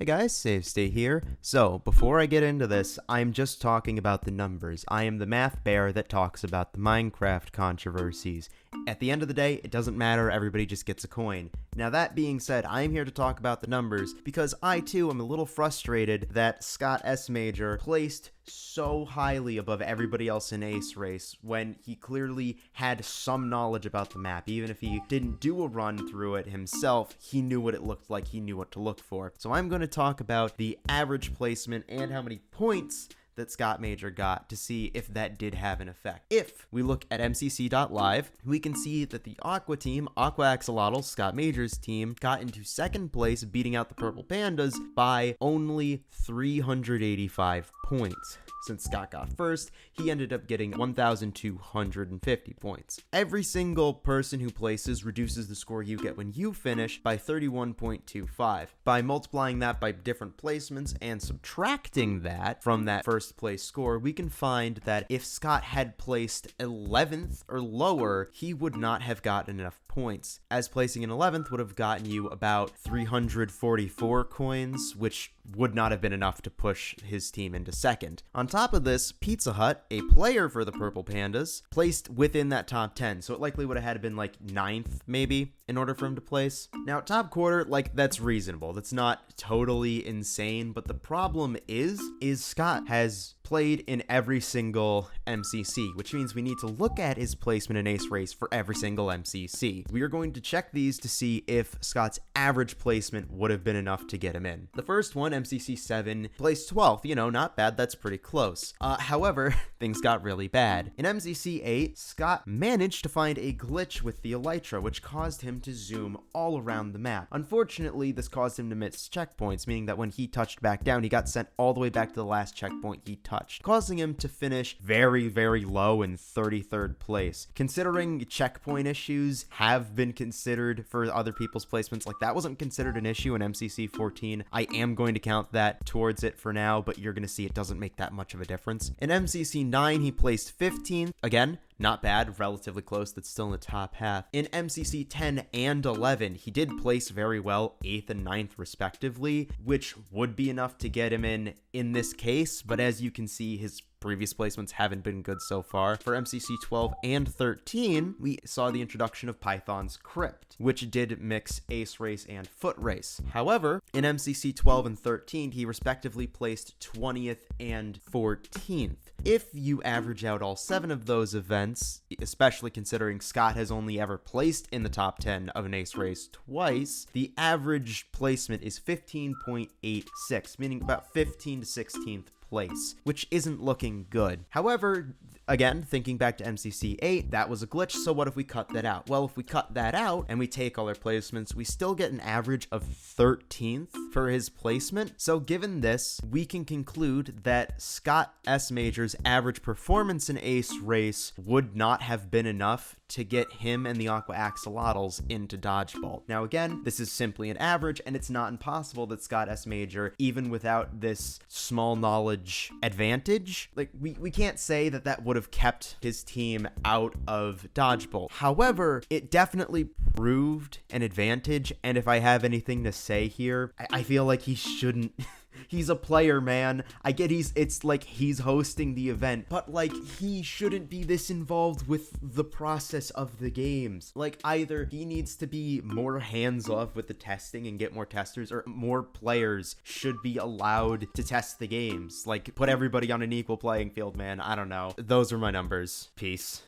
Hey guys, Save State here. So, before I get into this, I'm just talking about the numbers. I am the math bear that talks about the Minecraft controversies. At the end of the day, it doesn't matter, everybody just gets a coin. Now that being said, I'm here to talk about the numbers because I too am a little frustrated that Scott Smajor placed so highly above everybody else in Ace Race when he clearly had some knowledge about the map. Even if he didn't do a run through it himself, he knew what it looked like, he knew what to look for. So I'm going to talk about the average placement and how many points that Scott Smajor got to see if that did have an effect. If we look at mcc.live, we can see that the Aqua team, Aqua Axolotls, Scott Smajor's team, got into second place, beating out the Purple Pandas by only 385 points. Since Scott got first, he ended up getting 1,250 points. Every single person who places reduces the score you get when you finish by 31.25. By multiplying that by different placements and subtracting that from that first place score, we can find that if Scott had placed 11th or lower, he would not have gotten enough points, as placing in 11th would have gotten you about 344 coins, which would not have been enough to push his team into second. On top of this, Pizza Hut, a player for the Purple Pandas, placed within that top 10, so it likely would have had to been like 9th maybe in order for him to place. Now top quarter, like, that's reasonable, that's not totally insane, but the problem is Scott has played in every single MCC, which means we need to look at his placement in Ace Race for every single MCC. We are going to check these to see if Scott's average placement would have been enough to get him in. The first one, MCC 7, placed 12th. You know, not bad, that's pretty close. However, things got really bad. In MCC 8, Scott managed to find a glitch with the Elytra, which caused him to zoom all around the map. Unfortunately, this caused him to miss checkpoints, meaning that when he touched back down, he got sent all the way back to the last checkpoint he touched, causing him to finish very, very low in 33rd place. Considering checkpoint issues have been considered for other people's placements, like that wasn't considered an issue in MCC 14. I am going to count that towards it for now, but you're going to see it doesn't make that much of a difference. In MCC 9, he placed 15th. Again, not bad, relatively close, that's still in the top half. In MCC 10 and 11, he did place very well, 8th and 9th respectively, which would be enough to get him in this case, but as you can see, his previous placements haven't been good so far. For MCC 12 and 13, we saw the introduction of Python's Crypt, which did mix Ace Race and Foot Race. However, in MCC 12 and 13, he respectively placed 20th and 14th. If you average out all 7 of those events, especially considering Scott has only ever placed in the top 10 of an Ace Race twice, the average placement is 15.86, meaning about 15 to 16th place, which isn't looking good. However, again, thinking back to MCC 8, that was a glitch, so what if we cut that out? Well, if we cut that out and we take all our placements, we still get an average of 13th for his placement. So given this, we can conclude that Scott Smajor's average performance in Ace Race would not have been enough to get him and the Aqua Axolotls into Dodgeball. Now again, this is simply an average, and it's not impossible that Scott Smajor, even without this small knowledge advantage, like we can't say that that would have kept his team out of Dodgeball. However, it definitely proved an advantage, and if I have anything to say here, I feel like he shouldn't... He's a player, man. I get it's like he's hosting the event, but like he shouldn't be this involved with the process of the games. Like either he needs to be more hands-off with the testing and get more testers, or more players should be allowed to test the games. Like put everybody on an equal playing field, man. I don't know. Those are my numbers. Peace.